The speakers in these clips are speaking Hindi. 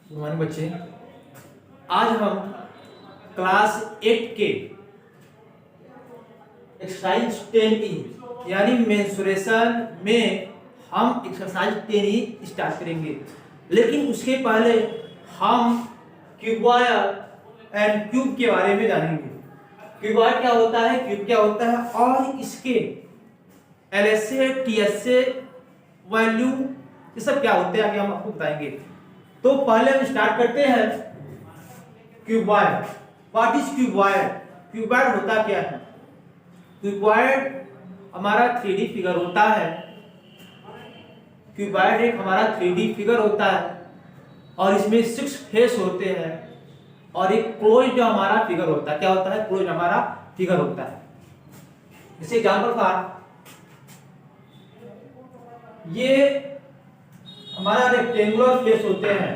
गुड मॉर्निंग बच्चे। आज हम क्लास 8 के एक्सरसाइज 10 यानी मेंसुरेशन में हम एक्सरसाइज 10 स्टार्ट करेंगे, लेकिन उसके पहले हम क्यूबॉइड एंड क्यूब के बारे में जानेंगे। क्यूबॉइड क्या होता है, क्यूब क्या होता है और इसके एलएसए टीएसए वैल्यू ये सब क्या होते हैं आगे हम आपको बताएंगे। तो पहले हम स्टार्ट करते हैं cuboid. What is cuboid? Cuboid होता क्या है? क्यूबॉइड हमारा 3D फिगर होता है। क्यूबॉइड एक हमारा 3D फिगर होता है और इसमें 6 फेस होते हैं और एक क्लोज्ड हमारा फिगर होता है। क्या होता है? क्लोज्ड हमारा फिगर होता है। जैसे एग्जांपल फॉर ये हमारा रेक्टेंगुलर फेस होते हैं।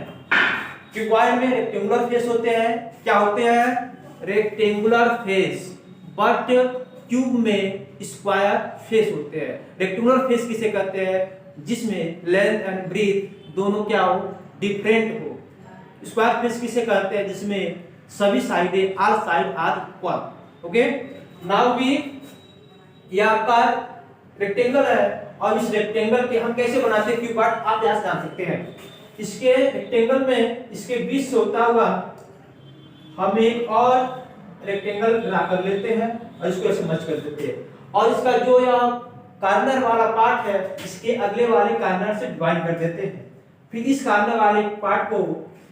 क्यूबॉइड में रेक्टेंगुलर फेस होते हैं। क्या होते हैं? Rectangular face. बट क्यूब में स्क्वायर फेस होते हैं। रेक्टेंगुलर फेस किसे कहते हैं? जिसमें लेंथ एंड ब्रीथ दोनों क्या हो? डिफरेंट हो। स्क्वायर फेस किसे कहते हैं? जिसमें सभी साइडें all side are equal. Okay, now we ये आपका रेक्टेंगल है और इस रेक्टेंगल के हम कैसे बनाते हैं क्यूबॉइड आप यहाँ जान सकते हैं। इसके रेक्टेंगल में इसके बीच से होता हुआ हम एक और रेक्टेंगल ड्रा कर लेते हैं और इसको ऐसे मर्ज कर देते हैं और इसका जो यहाँ कॉर्नर वाला पार्ट है इसके अगले वाले कॉर्नर से डिवाइड कर देते हैं। फिर इस कॉर्नर वाले पार्ट को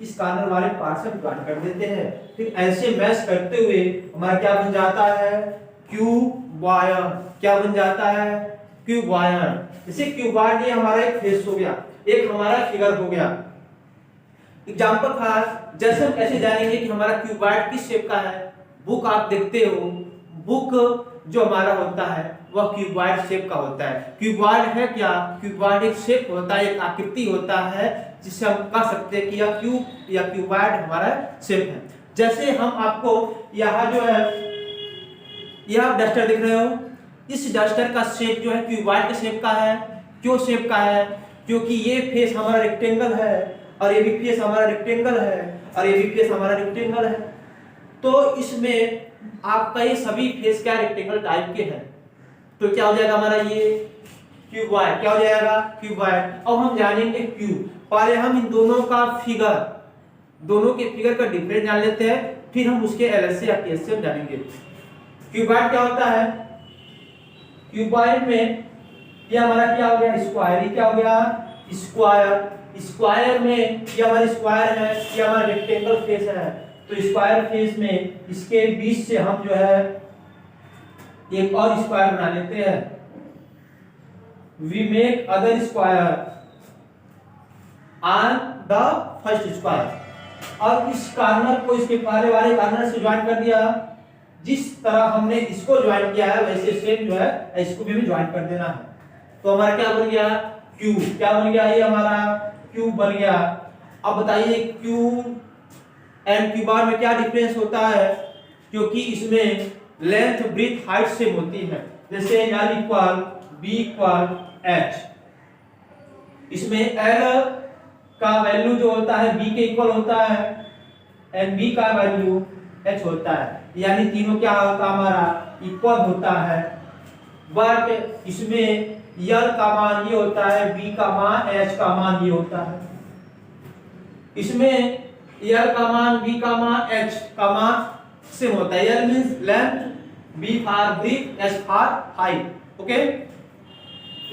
इस कॉर्नर वाले पार्ट से डिवाइड कर देते हैं। फिर ऐसे मैश करते हुए हमारा क्या बन जाता है? क्यूबॉइड। क्या बन जाता है? क्यूबॉइड। जैसे क्यूबॉइड ये हमारा एक फेस हो गया, एक हमारा फिगर हो गया। एग्जांपल था जैसे हम कैसे जानेंगे कि हमारा क्यूबॉइड किस शेप का है? बुक आप देखते हो, बुक जो हमारा होता है वह क्यूबॉइड शेप का होता है। क्यूबॉइड है क्या? क्यूबॉइड एक शेप होता है, एक आकृति होता है जिससे हम कह सकते हैं कि यह क्यूब या क्यूबॉइड हमारा शेप है। जैसे हम आपको यहाँ जो है यह आप डस्टर दिख रहे हो, इस डस्टर का शेप जो है क्यूबॉइड के शेप का है। क्यों शेप का है? क्योंकि ये फेस हमारा रेक्टेंगल है और ये भी फेस हमारा रेक्टेंगल है और ये भी फेस हमारा रेक्टेंगल है। तो इसमें आपका ये सभी फेस क्या रेक्टेंगल टाइप के हैं। तो क्या हो जाएगा हमारा ये क्यूबॉइड। क्या हो जाएगा? क्यूबॉइड। अब हम जानेंगे क्यूब। पहले हम इन दोनों का फिगर, दोनों के फिगर का डिफरेंस जान लेते हैं, फिर हम उसके एलएसए या टीएसए जानेंगे। क्यूबॉइड क्या होता है? क्यूबॉइड में ये हमारा क्या हो गया? स्क्वायर। ये क्या हो गया? स्क्वायर। स्क्वायर में ये हमारा स्क्वायर है, ये हमारा रेक्टेंगल फेस है। तो स्क्वायर फेस में इसके बीच से हम जो है एक और स्क्वायर बना लेते हैं। We make other square on the first square और इस कॉर्नर को इसके पहले वाले कॉर्नर से ज्वाइन कर दिया। जिस तरह हमने इसको ज्वाइन किया है वैसे सेम जो है इसको भी ज्वाइन कर देना है। तो हमारा क्या बन गया? क्यूब। क्या बन गया? ये हमारा क्यूब बन गया। अब बताइए क्यूब एंड क्यूबॉइड में क्या डिफरेंस होता है? क्योंकि इसमें लेंथ ब्रीथ हाइट सेम होती है। जैसे L equal B equal H। इसमें L का वैल्यू जो होता है B के इक्वल होता है एंड B का वैल्यू H होता है, यानी तीनों क्या होता हमारा इक्वल होता है। बट इसमें L का मान ये होता है, B का मान, H का मान ये होता है। इसमें L का मान, B का मान, H का मान सेम होता है। L means length, B for breadth, H for height. Okay,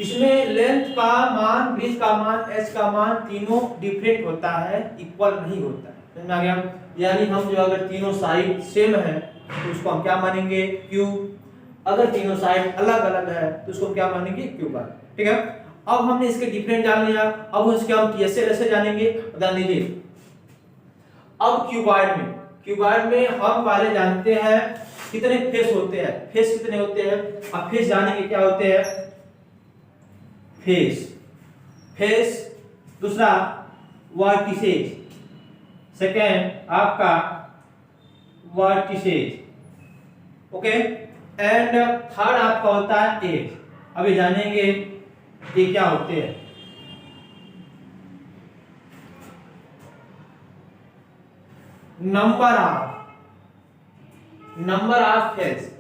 इसमें लेंथ का मान, ब्रीथ का मान, H का मान तीनों डिफरेंट होता है, इक्वल नहीं होता है। समझ में आ गया? यानी हम जो अगर तीनों साइड सेम है तो उसको हम क्या मानेंगे? क्यूब। अगर तीनों साइड अलग अलग है तो उसको क्या मानेंगे? क्यूबॉइड। ठीक है, अब हमने इसके डिफरेंट जान लिया, अब उसके हम टीएसए ऐसे जानेंगे। जान लीजिए अब क्यूबॉइड में हम वाले जानते हैं कितने फेस होते हैं। फेस कितने होते हैं? अब फेस जानेंगे क्या होते हैं। फेस दूसरा वर्टिसेज, सेकेंड आपका वर्टिसेज। ओके, एंड थर्ड आपका होता है एज। अभी जानेंगे ये क्या होते हैं। नंबर ऑफ फेस,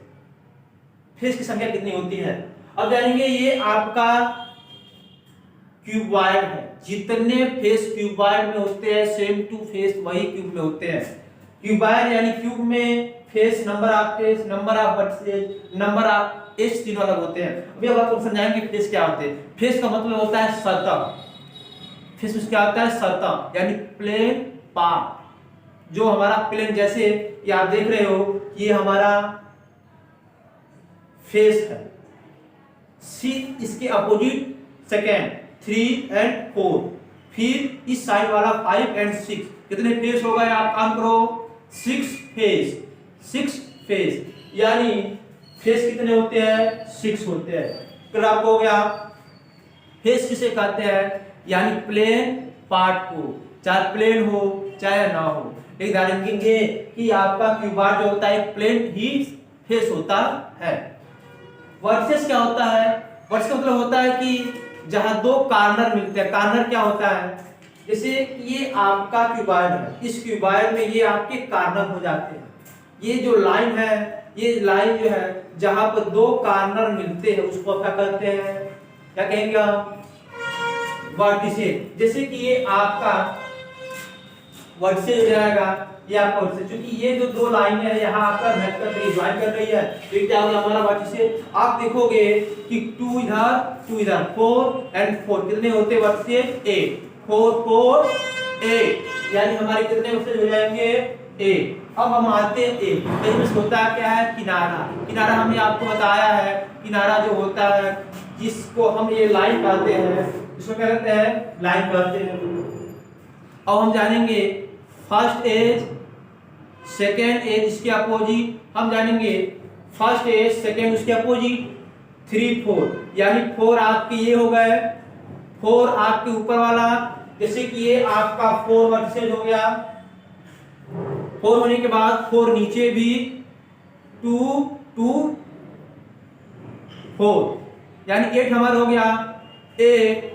फेस की संख्या कितनी होती है। अब जानेंगे ये आपका क्यूबॉइड है, जितने फेस क्यूबॉइड में होते हैं सेम टू फेस वही क्यूब में होते हैं। क्यूबॉइड यानी क्यूब में face, number of face, number of vertices, number of edge तीनों अलग होते हैं। अभी अब आपको समझाएंगे फेस क्या होते हैं। फेस का मतलब होता है सतह, फेस में क्या होता है सतह यानी प्लेन पार्ट, जो हमारा प्लेन, जैसे ये आप देख रहे हो ये हमारा फेस है, सी इसके अपोजिट सेकेंड 3 and 4, फिर इस साइड वाला 5 and 6, कितने फेस हो गए आप काम करो 6 फेस यानी फेस कितने होते हैं 6 होते हैं। फिर आपको हो गया फेस किसे कहते हैं यानी प्लेन पार्ट को, चाहे प्लेन हो चाहे ना हो। एक ध्यान रखेंगे कि आपका क्यूबॉइड जो होता है प्लेन ही फेस होता है। वर्सेस क्या होता है, वर्सेस का मतलब होता है कि जहां दो कार्नर मिलते हैं। कार्नर क्या होता है, जैसे ये आपका क्यूबॉइड है, इस क्यूबॉइड में ये आपके कार्नर हो जाते हैं। ये जो लाइन है, ये लाइन जो है जहां पर दो कार्नर मिलते हैं उसको क्या कहते हैं, क्या कहेंगे आप वर्टिसेस। जैसे कि ये आपका वर्टिसेस हो जाएगा, ये आपका वर्टिसेस, क्योंकि ये जो दो लाइन है यहाँ आपका मैच कर रही है, ज्वाइन कर रही है, तो क्या होगा हमारा वर्टिसेस। आप देखोगे कि 2 इधर 4 and 4 कितने होते हैं वर्टिसेस 8, 4 8 यानी हमारे कितने वर्टिसेस हो जाएंगे 8। अब हम आते हैं इसमें होता है क्या है किनारा। किनारा हमने आपको बताया है, किनारा जो होता है जिसको हम ये लाइन कहते हैं, इसको क्या कहते हैं लाइन कहते हैं। अब हम जानेंगे फर्स्ट एज सेकेंड एज इसके अपोजिट, हम जानेंगे फर्स्ट एज सेकेंड उसके अपोजिट 3 4 यानी 4 आपके ये हो गए, 4 आपके ऊपर वाला, जैसे कि ये आपका 4 वर्सेस हो गया। 4 होने के बाद 4 नीचे भी 2 2 4 यानी 8 हमारा हो गया 8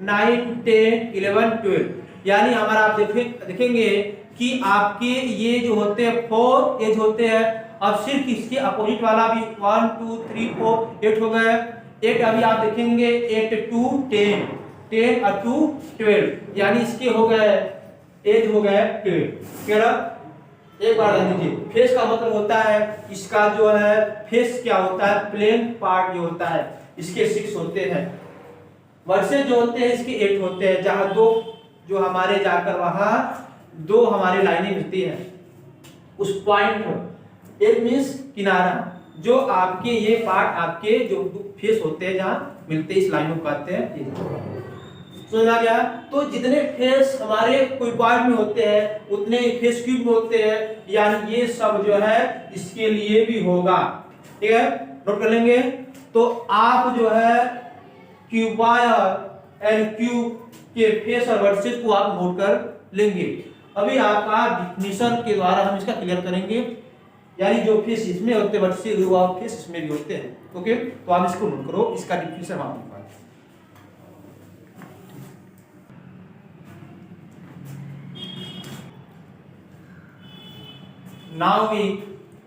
9 10 11 12 यानी हमारा आप देखेंगे कि आपके ये जो होते हैं 4 एज होते हैं। अब सिर्फ इसके अपोजिट वाला भी 1 2 3 4 8 हो गए। 8 अभी आप देखेंगे 8 2 10 10 और 2 12 यानी इसके हो गए एज हो गए 12। एक बार ध्यान दीजिए, फेस का मतलब होता है इसका जो है फेस क्या होता है प्लेन पार्ट जो होता है इसके 6 होते हैं। वर्सेस जो होते हैं इसके 8 होते हैं, जहां दो जो हमारे जाकर वहां दो हमारी लाइनें मिलती हैं उस पॉइंट पर। एक मींस किनारा, जो आपके ये पार्ट आपके जो फेस होते हैं जहां मिलते हैं इस लाइन को कहते हैं। समझा गया। तो जितने फेस हमारे क्यूबॉइड में होते हैं उतने फेस क्यूब में होते हैं, यानी ये सब जो है इसके लिए भी होगा। ठीक है, नोट कर लेंगे। तो आप जो है क्यूबॉइड एंड क्यूब के फेस और वर्टिसेस को आप नोट कर लेंगे। अभी आपका डिफिनीशन के द्वारा हम इसका क्लियर करेंगे, यानी जो फेस इसमें होते हैं वर्टिसेस वो आप फेस इसमें भी होते हैं। ओके, तो आप इसको नोट करो, इसका डिफिनीशन आप लिखो। Now we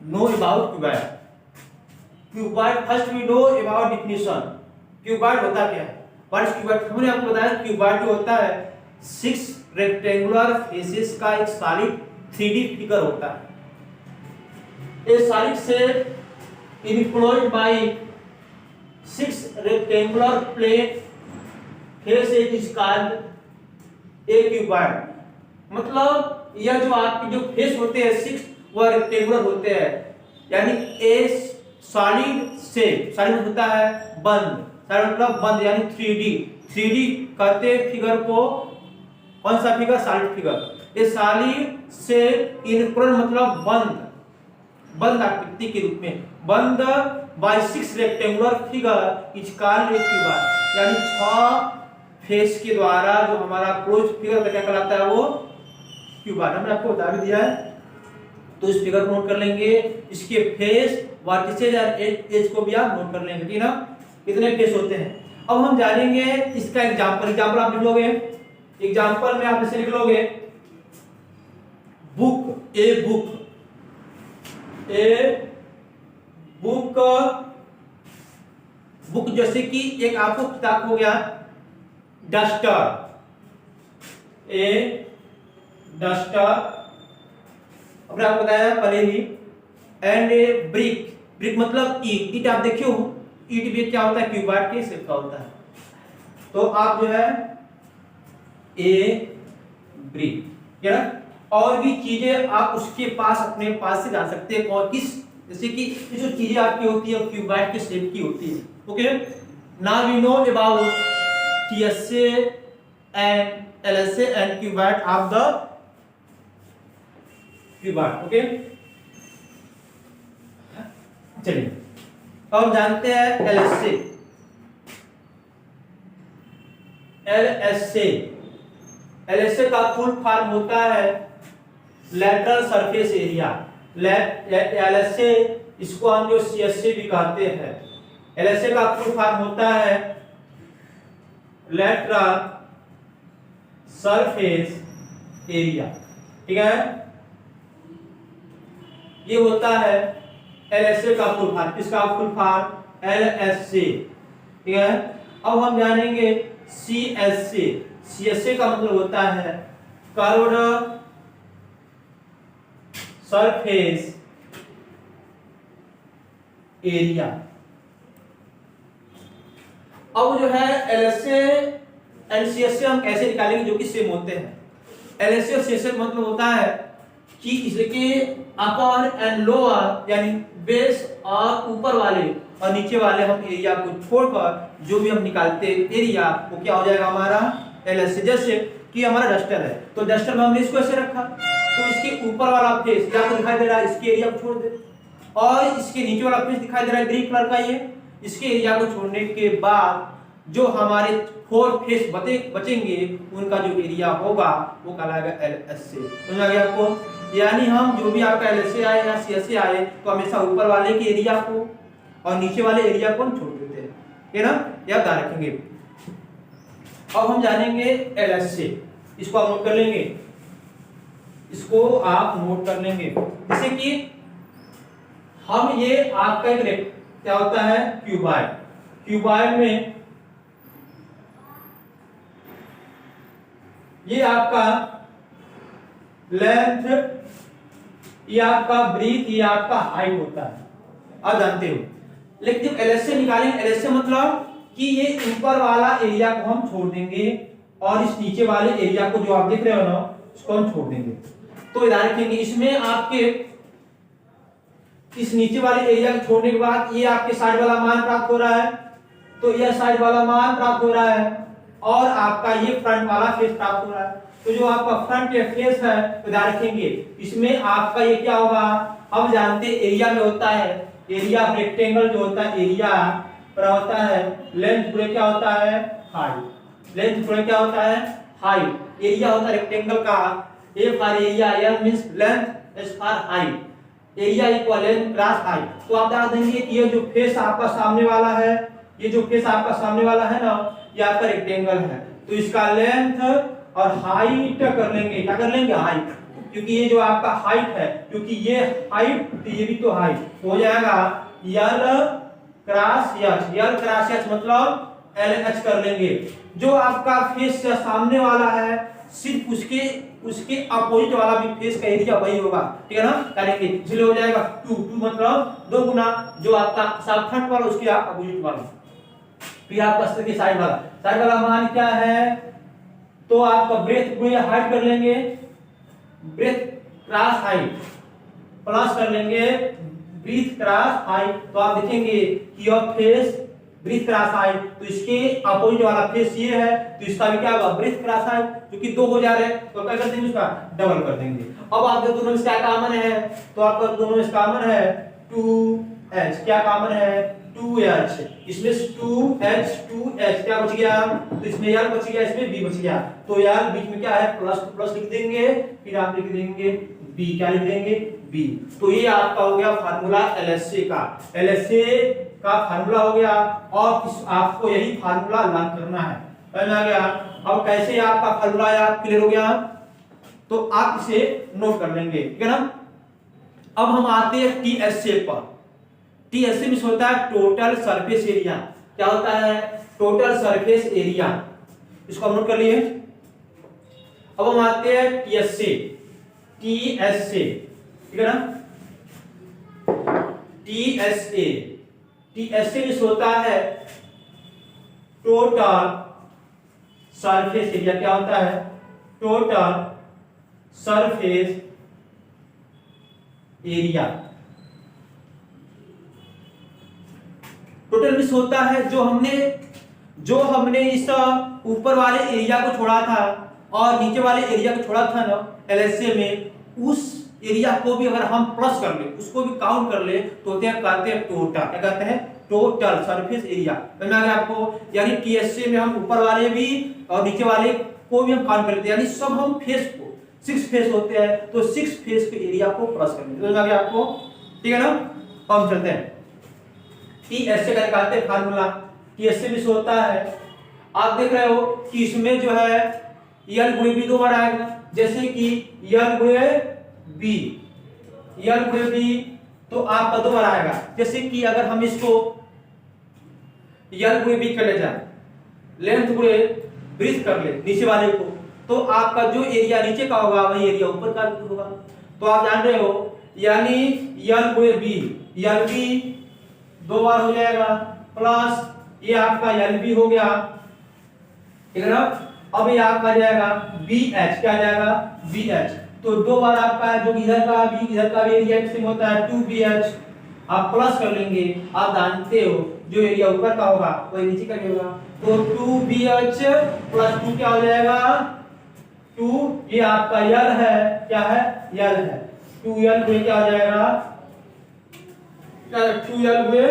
know about cuboid. Cuboid, first we know about definition. Cuboid होता क्या है? What is cuboid? हमने आपको बताया cuboid जो होता है 6 रेक्टेंगुलर फेसेस का एक सॉलिड 3D फिगर होता है। A solid shape enclosed by 6 rectangular plane faces is called a cuboid। मतलब यह जो आपके जो फेस होते हैं 6 वह रेक्टेंगुलर होते हैं, यानी ए सॉलिड शेप। सॉलिड होता है बंद, सॉलिड मतलब बंद यानी 3D कहते हैं फिगर को। कौन सा figure? Solid figure. A solid shape enclose मतलब बंद आकृति के रूप में, बंद by 6 rectangular figure is called a cuboid. यानी 6 फेस के द्वारा जो हमारा क्लोज फिगर क्या कहलाता है वो क्यूबॉइड। हमने आपको बता भी दिया है, तो इस फिगर को नोट कर लेंगे। इसके फेस, वर्टिसेस और एज को भी आप नोट कर लेंगे, ठीक ना, कितने फेस होते हैं। अब हम जानेंगे इसका एग्जांपल आप लिख लोगे। एग्जांपल में आप इसे लिख लोगे book, a book, a book, book जैसे कि एक आपको किताब हो गया डस्टर, ए डस्टर, अपने आपको बताया पहले ही। एंड ए ब्रिक, ब्रिक मतलब ईट, ईट आप देखे हो, ईट भी क्या होता है, क्यूबाइड के शेप का होता है। तो आप जो है ए ब्रिक, क्या ना, और भी चीजें आप उसके पास अपने पास से जान सकते हैं, और किस, जैसे कि ये जो चीजें आपकी होती है क्यूबाइड के शेप की होती है। Okay, now we know about TSA and LSA and cuboid of the cuboid. Okay, चलिए अब हम जानते हैं एलएसए। एलएसए, एलएसए का फुल फॉर्म होता है लैटरल सरफेस एरिया। एलएसए, इसको हम जो सीएसए भी कहते हैं। एलएसए का फुल फॉर्म होता है लैटरल सरफेस एरिया, ठीक है, ये होता है एलएसए का फुल फॉर्म। इसका फुल फॉर्म एलएसए, ठीक है। अब हम जानेंगे सीएसए। सीएसए का मतलब होता है कर्व्ड सरफेस एरिया। अब जो है एलएसए एंड सीएसए हम कैसे निकालेंगे, जो कि सेम होते हैं। एलएसए और सीएसए का मतलब होता है कि इसके अपर एंड लोअर यानी बेस और ऊपर वाले और नीचे वाले हम एरिया को छोड़कर जो भी हम निकालते हैं एरिया, वो क्या हो जाएगा हमारा एलएसए। जैसे कि हमारा डस्टर है, तो डस्टर में हमने इसको ऐसे रखा, तो इसके ऊपर वाला फेस आपको दिखाई दे रहा है, इसके एरिया को छोड़ दे, और इसके नीचे वाला फेस दिखाई दे रहा है ग्रीन कलर का, ये इसके एरिया को छोड़ने के बाद जो हमारे 4 फेस बचेंगे उनका जो एरिया होगा वो कहलाएगा एलएसए। समझ आ गया आपको? यानी हम जो भी आपका एलएसए आए या सीएसए आए तो हमेशा ऊपर वाले के एरिया को और नीचे वाले एरिया को हम छोड़ देते हैं, है ना, याद रखेंगे। अब हम जानेंगे एलएसए, इसको आप नोट कर लेंगे, इसको आप नोट कर लेंगे। जैसे कि हम ये आपका एक क्या होता है क्यूबाइड, क्यूबाइड में ये आपका लेंथ, ये आपका ब्रीथ, ये आपका हाइट होता है, आप जानते हो। लेकिन जब एलएसए निकालेंगे, एलएसए मतलब कि ये ऊपर वाला एरिया को हम छोड़ देंगे और इस नीचे वाले एरिया को जो आप देख रहे हो ना उसको हम छोड़ देंगे। तो याद रखेंगे इसमें आपके इस नीचे वाले एरिया को छोड़ने के बाद ये आपके साइड वाला मान प्राप्त हो रहा है, तो यह साइड वाला मान प्राप्त हो रहा है और आपका ये फ्रंट वाला फेस प्राप्त हो रहा है। तो जो आपका फ्रंट या फेस है तो ध्यान रखेंगे इसमें आपका ये क्या होगा, अब जानते एरिया में होता है एरिया ऑफ रेक्टेंगल, जो होता है एरिया पर होता है लेंथ पूरे क्या होता है हाइट, लेंथ पूरे क्या होता है हाइट, एरिया होता है रेक्टेंगल का A for area, L means length, S for height, area equal length cross height. तो आप बता देंगे कि ये जो फेस आपका सामने वाला है, ये जो फेस आपका सामने वाला है ना ये आपका रेक्टेंगल है, तो इसका लेंथ और हाइट कर लेंगे, क्या कर लेंगे हाइट, क्योंकि ये जो आपका हाइट है, क्योंकि ये हाइट तो ये भी तो हाइट, हो जाएगा यल क्रॉस एच, यल क्रॉस एच मतलब LH कर लेंगे। जो आपका फेस से सामने वाला है सिर्फ उसके अपोजिट वाला भी फेस का एरिया वही होगा, ठीक है ना, करेंगे, इसलिए हो जाएगा 2 मतलब 2 गुना जो आपका फ्रंट वाला उसके अपोजिट वाला, फिर आपका के साइड वाला मान क्या है, तो आपका ब्रेथ पूरे हाइट कर लेंगे, ब्रेथ क्रॉस हाइट प्लस कर लेंगे ब्रीथ क्रॉस हाइट, तो आप देखेंगे कि your face breadth cross height, तो इसके अपोजिट वाला फेस ये है तो इसका भी क्या होगा ब्रीथ क्रॉस हाइट, क्योंकि 2 हो जा रहे हैं तो क्या कर देंगे उसका डबल कर देंगे। अब आप दोनों में क्या कॉमन है, तो आपका दोनों में कॉमन है 2h, क्या कॉमन है 2h, इसमें 2h 2h क्या बच गया, तो इसमें यार बच गया, इसमें b बच गया, तो यार बीच में क्या है प्लस तो प्लस लिख देंगे, फिर आप लिख देंगे b, क्या लिख देंगे b। तो ये आपका हो गया फार्मूला एलएसए का, एलएसए का फार्मूला हो गया, और आपको यही फार्मूला लर्न करना है, समझ आ गया। अब कैसे आपका फार्मूला याद क्लियर हो गया, तो आप इसे नोट कर लेंगे, ठीक है ना। अब हम आते हैं टीएसए पर। टीएसए में होता है टोटल सरफेस एरिया। क्या होता है? टोटल सरफेस एरिया, इसको हम नोट कर लिए। अब हम आते हैं टीएसए। टीएसए, ठीक है ना। टीएसए, टीएसए में होता है टोटल सरफेस एरिया। क्या होता है? Total surface area. Total miss होता है जो हमने इस ऊपर वाले एरिया को छोड़ा था और नीचे वाले एरिया को छोड़ा था ना एलएसए में, उस एरिया को भी अगर हम प्लस कर ले, उसको भी काउंट कर ले, तो कहते हैं टोटल। क्या कहते हैं? Total surface area. समझ आ गया आपको? यानी टीएसए में हम ऊपर वाले भी और नीचे वाले को भी हम काउंट कर लेते हैं, यानी सब हम फेस को, 6 फेस होते हैं तो 6 फेस के एरिया को प्लस कर लेते हैं। समझ आ गया आपको? ठीक है ना। हम चलते हैं टीएसए का निकालते हैं फार्मूला। टीएसए में होता है, आप देख रहे हो कि इसमें जो है यल गुणे बी 2 बार आएगा, जैसे कि यल गुणे बी, यल गुणे बी तो आपका 2 बार आएगा। जैसे कि अगर हम इसको यल गुणे बी कर ले जाए, लेंथ गुणे ब्रीथ कर ले नीचे वाले को, तो आपका जो एरिया नीचे का होगा वही एरिया ऊपर का होगा। तो आप जान रहे हो, यानी यल गुणे बी, यल बी 2 बार हो जाएगा, प्लस ये आपका यल बी हो गया, ठीक है ना। अब ये आपका जाएगा बी एच, क्या जाएगा? B H. तो 2 बार आपका है, जो इधर का भी एरिया सेम होता है 2bh। आप प्लस कर लेंगे, आप जानते हो जो एरिया ऊपर का होगा वही नीचे का भी होगा। तो 2bh प्लस 2 क्या हो जाएगा? 2, ये आपका यल है, क्या है? यल है। 2l गुणे क्या हो जाएगा? 2l गुणे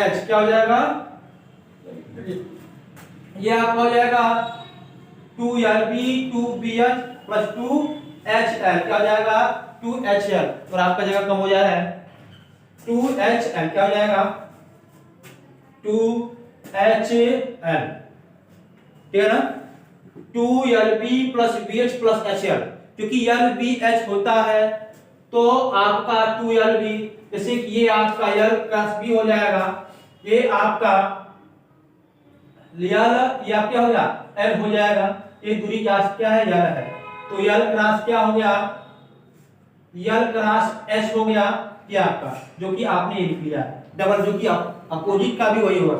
h क्या हो जाएगा? ये आपका हो जाएगा 2lb 2bh प्लस 2hl, क्या हो जाएगा? 2hl। और आपका जगह कम हो जा रहा है, 2hl क्या हो जाएगा? 2hl, ठीक है ना। 2lb plus bh plus hl, क्योंकि lbh होता है तो आपका 2lb, जैसे कि ये आपका l क्रॉस b हो जाएगा, ये आपका या क्या हो गया? l हो जाएगा। ये दूरी क्या है? l है। तो l क्रॉस क्या हो गया? l क्रॉस s हो गया, ये आपका, जो कि आपने ये लिख लिया डबल, जो कि अपोजिट का भी वही होगा।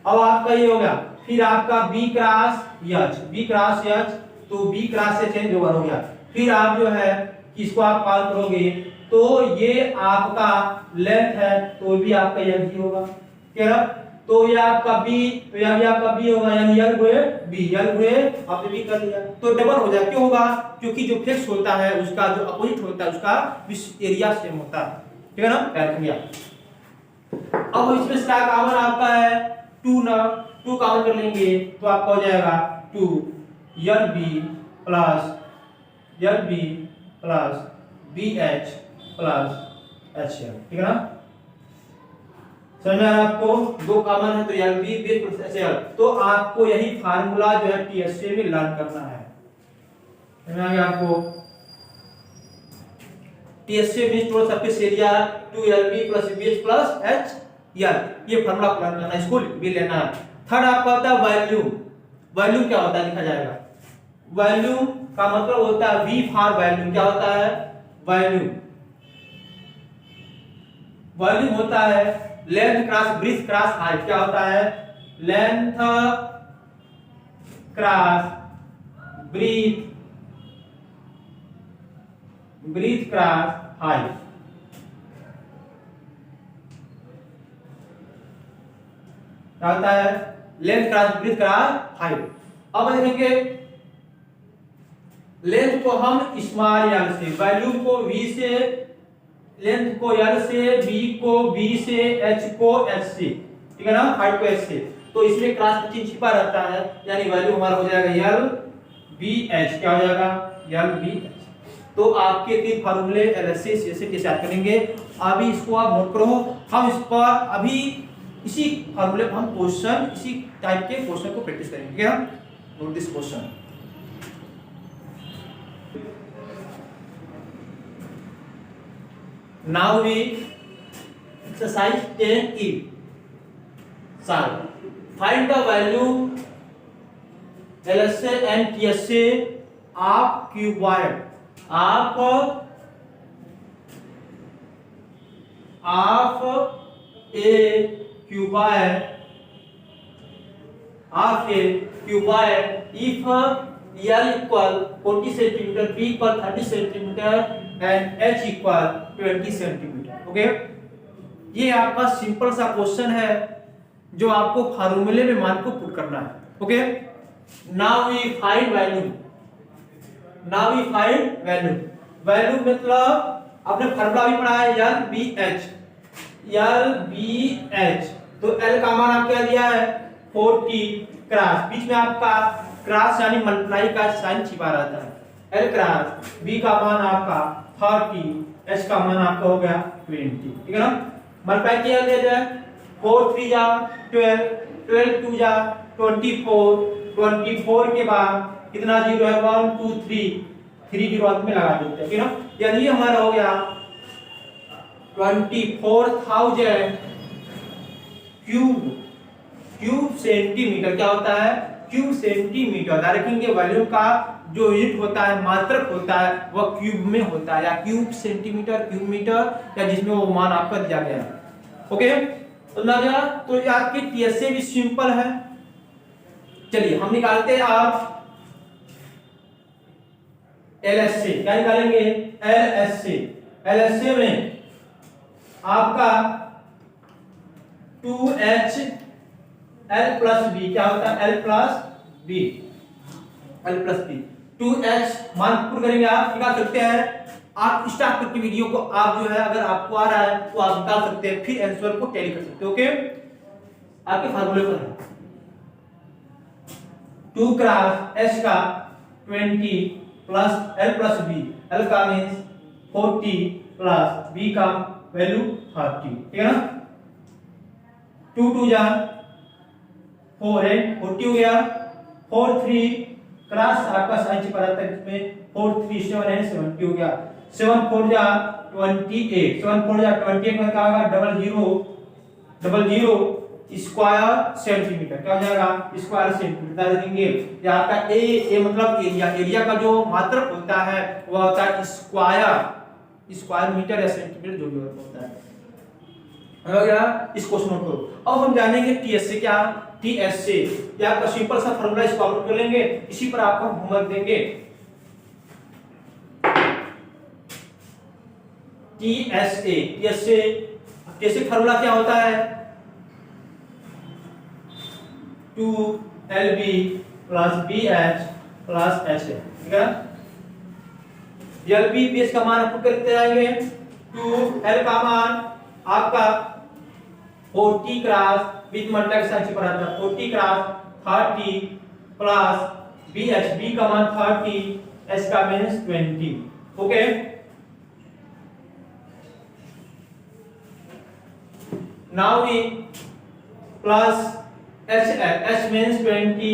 अब आपका ये हो गया, फिर आपका b क्रॉस h, तो b क्रॉस से चेंज हो गया। फिर आप जो है इसको आप काउंट करोगे तो ये आपका लेंथ है, तो भी आपका यह भी होगा, क्या है? तो ये आपका b, तो यह भी आपका b होगा, यानी यल गुणे b, यल गुणे आपने b कर लिया तो डबल हो जाए। क्यों होगा? क्योंकि जो फिक्स होता है उसका जो अपोजिट होता है उसका एरिया सेम होता है, ठीक है ना। याद किया। अब इसमें क्या कॉमन आपका है? 2 ना, 2 कॉमन कर लेंगे तो आपका हो जाएगा 2 L B plus bh plus hl, ठीक है ना। समझ में आ रहा है आपको? 2 कॉमन है तो यल बी प्लस hl। तो आपको यही फार्मूला जो है टीएसए में लर्न करना है। समझ में आ गया आपको? TSA means total surface area 2lb plus bh plus hl, ये फार्मूला लर्न करना है, इसको भी लेना है। थर्ड आपका होता है वॉल्यूम। वॉल्यूम क्या होता है लिखा जाएगा। वॉल्यूम का मतलब होता है V फॉर वॉल्यूम। क्या होता है? वॉल्यूम। वॉल्यूम होता है length cross breadth cross height. क्या होता है? Length cross breadth cross height. क्या होता है? Length cross breadth cross height. अब देखेंगे लेंथ को हम स्मॉल यल से, वॉल्यूम को v से, लेंथ को l से, b को b से, h को h से, ठीक है ना, हाइट को h से। तो इसमें क्रॉस का चिन्ह छिपा रहता है, यानी वॉल्यूम हमारा हो जाएगा l bh। क्या हो जाएगा? l bh। तो आपके 3 फार्मूले एलएसए सीएसए के साथ करेंगे। अभी इसको आप नोट करो। हम इस पर अभी इसी फार्मूले पर हम क्वेश्चन, इसी टाइप के क्वेश्चन को प्रैक्टिस करेंगे, ठीक है ना। Note this question. Now we exercise 10E solve find the value LSA and TSA of cuboid of a cuboid if L equal 40 centimeter, B equal 30 centimeter and H equal 20 centimeter. Okay, ये आपका सिंपल सा क्वेश्चन है जो आपको फार्मूले में मान को पुट करना है. Okay, now we find value. Value मतलब आपने फार्मूला भी पढ़ा है LBH. तो L का मान आप क्या दिया है 40 क्रॉस, बीच में आपका क्रॉस यानी मल्टीप्लाई का साइन छिपा रहता है. L क्रॉस B का मान आपका 30, H का मान आपका हो गया 20. ठीक है ना. मल्टीप्लाई किया जाए 4 3 जा 12, 12 2 जा 24, 24 के बाद कितना जीरो है 1 2 3 जीरो अंत में लगा देते हैं. ठीक है ना. यानी हमारा हो गया 24,000 क्यूब सेंटीमीटर. क्या होता है क्यूब सेंटीमीटर. रखेंगे वॉल्यूम का जो यूनिट होता है मात्रक होता है वह क्यूब में होता है, या क्यूब सेंटीमीटर क्यूब मीटर या जिसमें वो मान आपका दिया गया है. ओके, तो ना गया. तो आपकी टीएसए भी सिंपल है. चलिए हम निकालते हैं आप एलएसए. क्या निकालेंगे एलएसए में आपका 2H L प्लस बी. क्या होता है L प्लस बी 2H मान पुट करेंगे. आप निकाल सकते हैं. आप स्टार्ट करके वीडियो को आप जो है अगर आपको आ रहा है तो आप निकाल सकते हैं, फिर आंसर को टैली कर सकते हैं. ओके, आपके फार्मूले पर है 2 क्रॉस H का 20 plus L plus B. L का मींस 40 प्लस B का वैल्यू 30. ठीक है ना. 2 2 जा 4 8 40 हो गया. 4 3 क्रॉस आपका साइन छिपा रहता है इसमें 4 3 7 है 70 हो गया. 7 4 जा 28, 7 4 जा 28 में क्या होगा 00 स्क्वायर सेंटीमीटर. क्या हो जाएगा स्क्वायर सेंटीमीटर. देखेंगे ये आपका ए मतलब एरिया का जो मात्रक होता है वह होता है स्क्वायर मीटर या सेंटीमीटर जो भी होता है. हो गया. इस क्वेश्चन को अब हम जानेंगे टीएसए. क्या टीएसए या आपका सिंपल सा फार्मूला इसको आउट कर लेंगे. इसी पर आपको होमवर्क देंगे. टीएसए फार्मूला क्या होता है 2LB plus BH plus HA. ठीक है. LB बेस का मान आपको करते जाएंगे. 2L का मान आपका 40 क्रॉस बीच मल्टीप्लाई साइन छिपा रहता है 40 क्रॉस 30 प्लस BH B का मान 30 H का means 20. Okay, now we plus H means 20,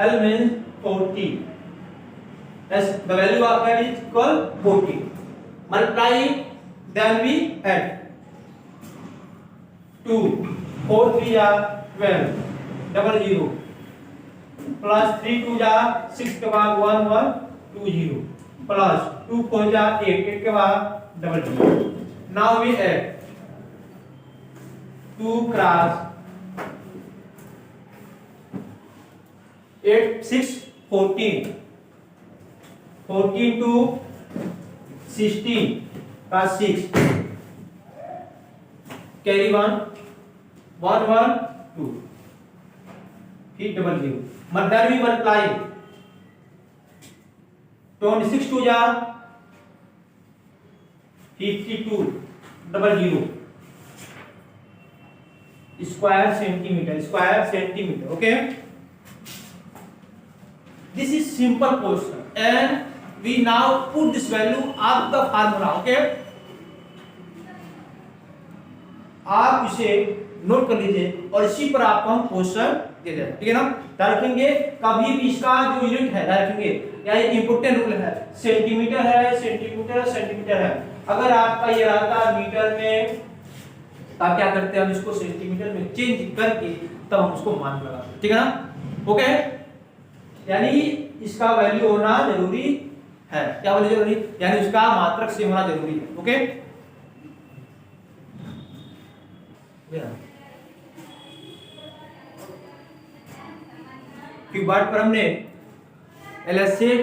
L means 40. As the value of that is equal 40. Multiply then we add 2 4 3 are 12 00 plus 3 2 are 6 के बाद 1 1 2 0 plus 2 4 are 8 8 के बाद 00. Now we add 2 cross 8 6 14 14 to 16 का 6 कैरी 1 1 1 2 फिर 00 मल्टीप्लाई भी मल्टीप्लाई 26 2 जा 52 00 square centimetre. Okay, this is simple question and we now put this value of the formula. Okay, आप इसे नोट कर लीजिए और इसी पर आपको हम क्वेश्चन दे दें. ठीक है ना. रखेंगे कभी भी इसका जो यूनिट है रखेंगे या इंपोर्टेंट रूल है सेंटीमीटर है. अगर आपका ये रहता मीटर में, तब क्या करते हैं हम इसको सेंटीमीटर में चेंज करके तब हम उसको मान लगाते हैं, ठीक है ना। ओके, यानी इसका वैल्यू होना जरूरी है। क्या बोले जरूरी, यानी उसका मात्रक से होना जरूरी है। ओके, क्यूबाइड पर हमने एलएसए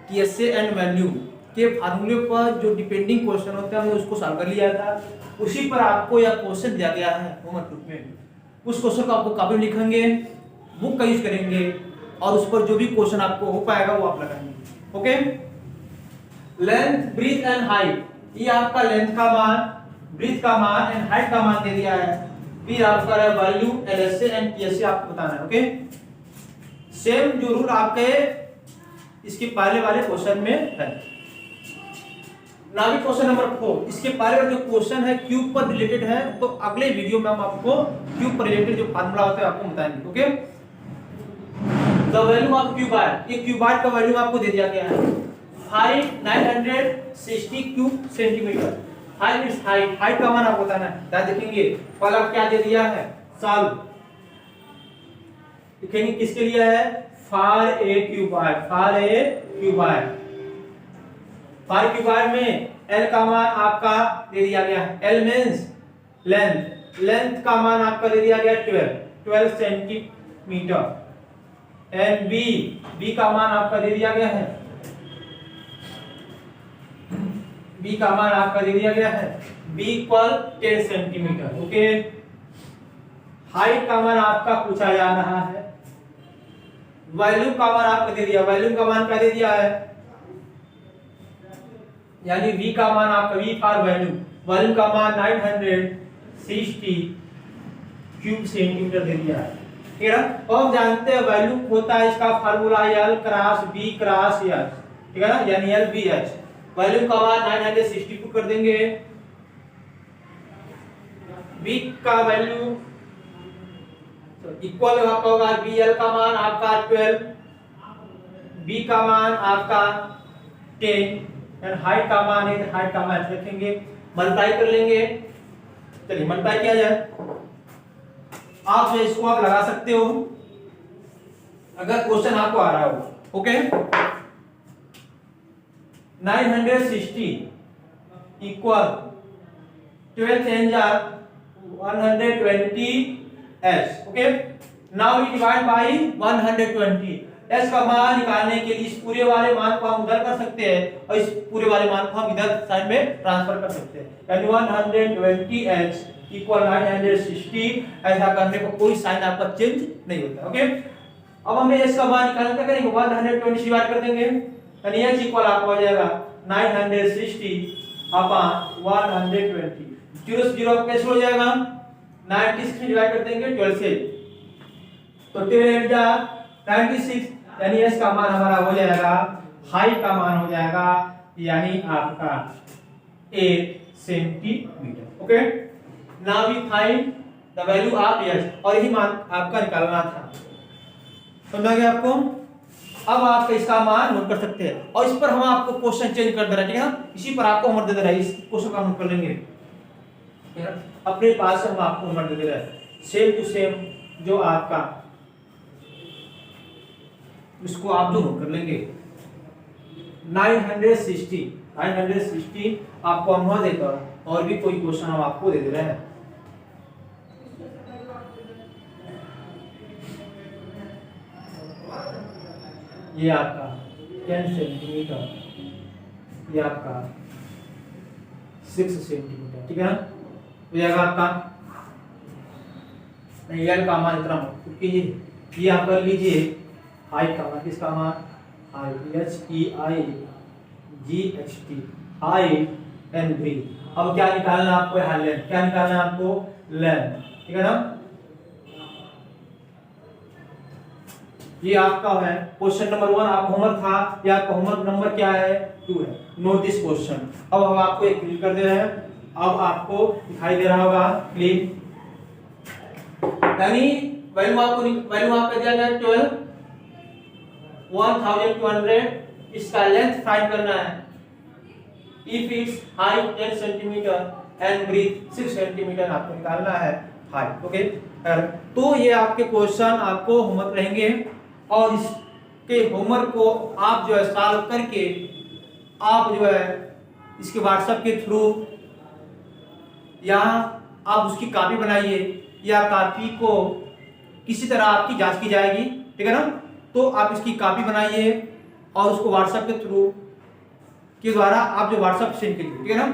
टीएसए एंड वैल्यू के फार्मूले पर जो डिपेंडिंग क्वेश्चन होते हैं हमने उसको सॉल्व कर लिया था। उसी पर आपको यह क्वेश्चन दिया गया है होमवर्क ग्रुप में। उस क्वेश्चन को आपको कॉपी में लिखेंगे, बुक का यूज करेंगे और उस पर जो भी क्वेश्चन आपको हो पाएगा वो आप लगाएंगे। Okay, length, breadth and height, ये आपका लेंथ का मान, ब्रीथ का मान एंड हाइट का मान दे दिया है। फिर आपका वैल्यू एलएसए एंड टीएसए आपको बताना है। ओके, सेम जो रूल आपके इसके पहले वाले क्वेश्चन में है। नाउ क्वेश्चन नंबर 4, इसके पहले वाला जो क्वेश्चन है क्यूब पर रिलेटेड है, तो अगले वीडियो में हम आपको क्यूब पर रिलेटेड जो फार्मूला होता है आपको बताएंगे। Okay, the value of cuboid, ये क्यूबाइड का वैल्यू आपको दे दिया गया है 960 cube centimetre. Height is height का मान आपको बताना है। क्या देखेंगे, पहला क्या दे दिया है, सॉल्व लिखेंगे किसके लिए है, for a cuboid, for a cuboid. For cuboid में एल का मान आपका दे दिया गया है, एल मींस लेंथ, लेंथ का मान आपका दे दिया गया 12 सेंटीमीटर। एंड बी, बी का मान आपका दे दिया गया है, बी का मान आपका दे दिया गया है B equal 10 centimetre. Okay, height का मान आपका पूछा जा रहा है, वॉल्यूम का मान आपको दे दिया, वॉल्यूम का मान क्या दे दिया है, यानी v का मान आपका v फॉर वॉल्यूम, वॉल्यूम का मान 960 क्यूब सेंटीमीटर दे दिया है। ठीक है ना, और हम जानते हैं वॉल्यूम होता है इसका formula L cross B cross H, ठीक है ना, यानी LBH। वॉल्यूम का मान 960 पुट कर देंगे, B का वैल्यू इक्वल आपका होगा BL का मान आपका 12, B का मान आपका 10 एंड हाइट का मान है, हाइट का मान रखेंगे, मल्टीप्लाई कर लेंगे। चलिए मल्टीप्लाई किया जाए, आप जो इसको आप लगा सकते हो अगर क्वेश्चन आपको आ रहा हो। Okay, 960 equal 12 10 120 S। Okay, now we divide by 120। S का मान निकालने के लिए इस पूरे वाले मान को हम उधर कर सकते हैं और इस पूरे वाले मान को हम इधर साइड में ट्रांसफर कर सकते हैं, यानी 120h इक्वल 960। ऐसा करने पर कोई साइन आपका चेंज नहीं होता। ओके, अब हमें S का मान निकालना क्या करेंगे, 120 डिवाइड कर देंगे, यानी H इक्वल आपको हो जाएगा 960 अपॉन 120। 0 से 0 कैसे हो जाएगा, 96 डिवाइड कर देंगे 12 से, तो 12 96, यानी S का मान हमारा हो जाएगा, हाइट का मान हो जाएगा यानी आपका 8 centimetre. Okay, now we find the value of S, और यही मान आपका निकालना था। समझ गया आपको। अब आप इसका मान नोट कर सकते हैं और इस पर हम आपको क्वेश्चन चेंज कर दे रहे हैं, ठीक है ना, इसी पर आपको होमवर्क दे दे रहा है, इस क्वेश्चन का हम कर लेंगे, ठीक है, अपने पास हम आपको होमवर्क दे रहे हैं सेम टू सेम जो आपका, इसको आप जो नोट कर लेंगे 960 आपको हम वहां देकर और भी कोई क्वेश्चन हम आपको दे दे रहे हैं। ये आपका 10 सेंटीमीटर, ये आपका 6 सेंटीमीटर, ठीक है ना, हो जाएगा आपका, नहीं एल का मान इतना मत कीजिए, ये आप कर लीजिए हाइट का मान, किसका मान, height HEIGHT, height and breadth. अब क्या निकालना है आपको, यहाँ लेंथ, क्या निकालना है आपको, लेंथ, ठीक है ना। ये आपका है क्वेश्चन नंबर 1, आपका होमवर्क था, या आपका होमवर्क नंबर क्या है, 2 है। Note this question. अब हम आपको एक क्लिक कर दे रहे हैं, अब आपको दिखाई दे रहा होगा क्लिक, यानी वैल्यू आपका दिया गया 12 1200, इसका लेंथ फाइंड करना है, if it's height 10 centimetre and breadth 6 centimetre आपको निकालना है हाइट। ओके, तो ये आपके क्वेश्चन आपको होमवर्क रहेंगे और इसके होमवर्क को आप जो है सॉल्व करके आप जो है इसके व्हाट्सएप के थ्रू यहाँ आप उसकी कॉपी बनाइए या कॉपी को किसी तरह आपकी जांच की जाएगी, ठीक है ना। तो आप इसकी कॉपी बनाइए और उसको व्हाट्सएप के थ्रू के द्वारा आप जो व्हाट्सएप सेंड कीजिए, ठीक है ना।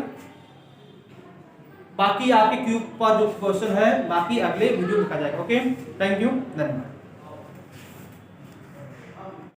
बाकी आपके क्यूब पर जो क्वेश्चन है बाकी अगले वीडियो में लिखा जाएगा। ओके, थैंक यू, धन्यवाद।